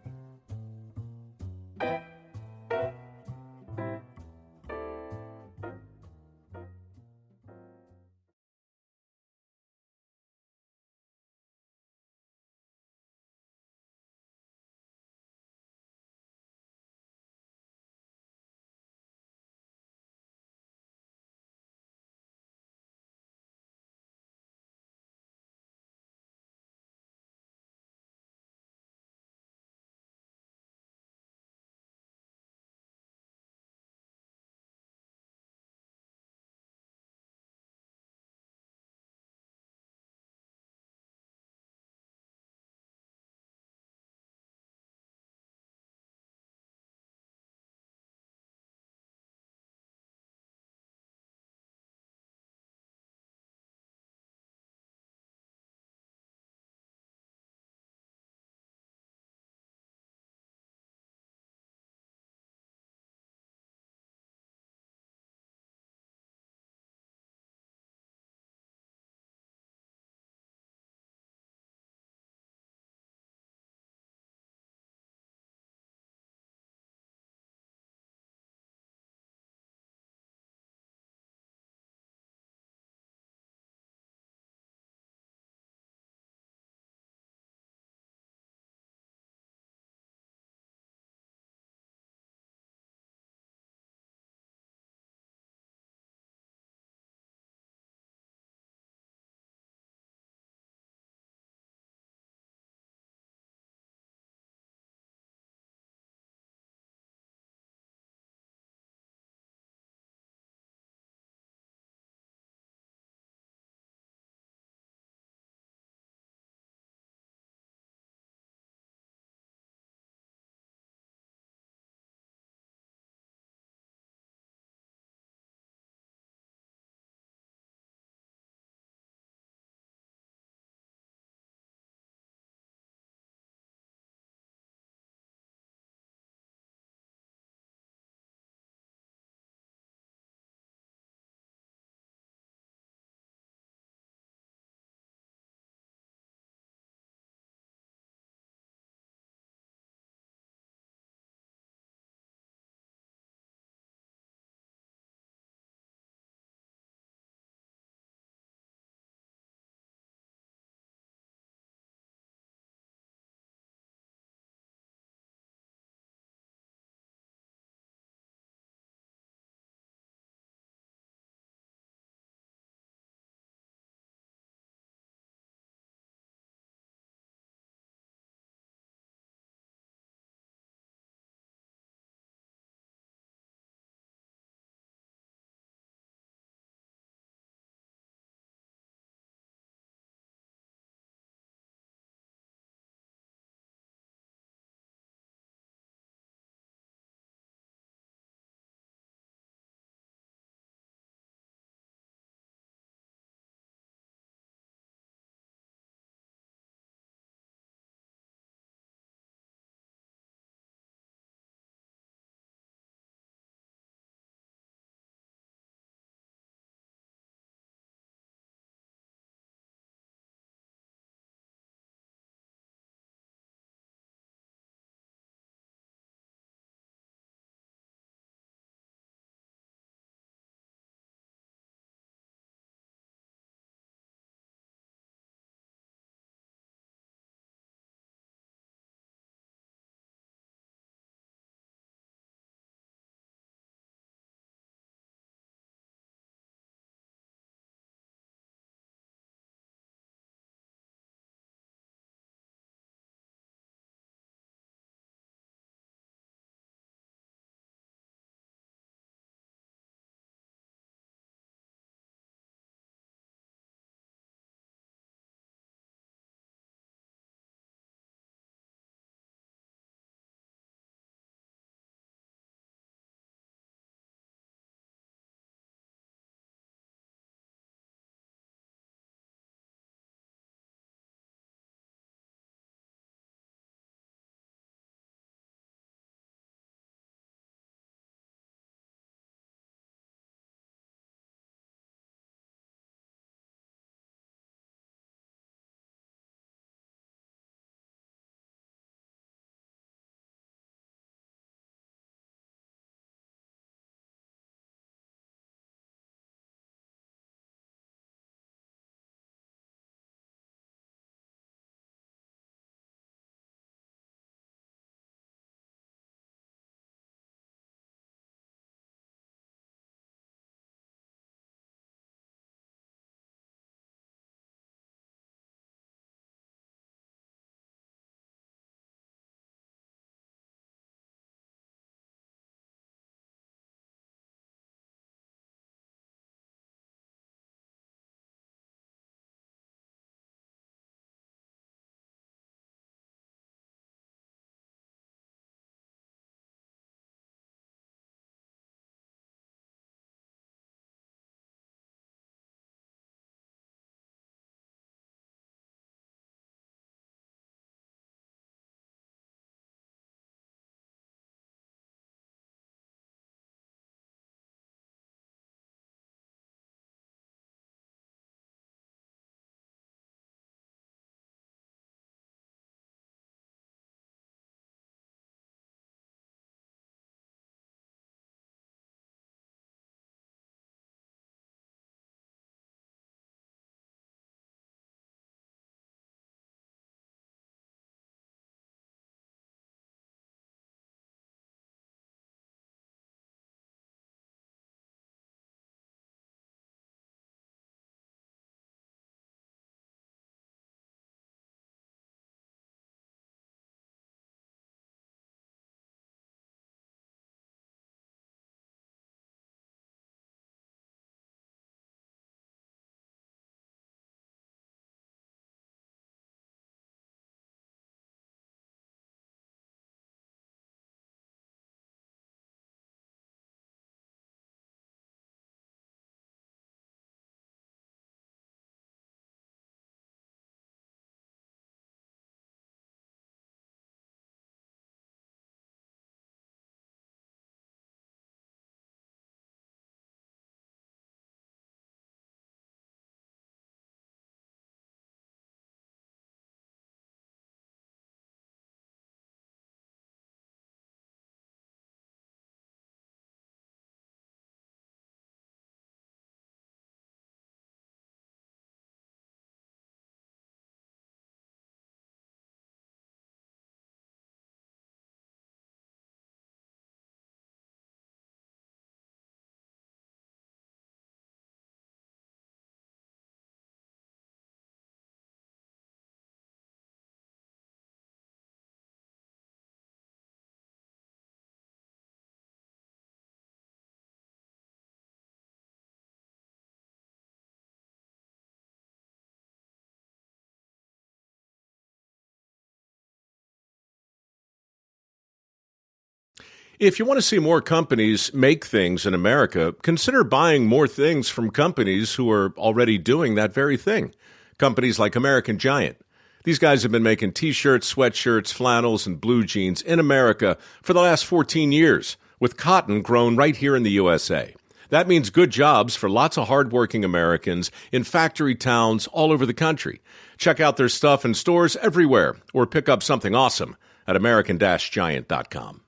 [SPEAKER 3] If you want to see more companies make things in America, consider buying more things from companies who are already doing that very thing. Companies like American Giant. These guys have been making T-shirts, sweatshirts, flannels, and blue jeans in America for the last 14 years, with cotton grown right here in the USA. That means good jobs for lots of hardworking Americans in factory towns all over the country. Check out their stuff in stores everywhere, or pick up something awesome at American-Giant.com.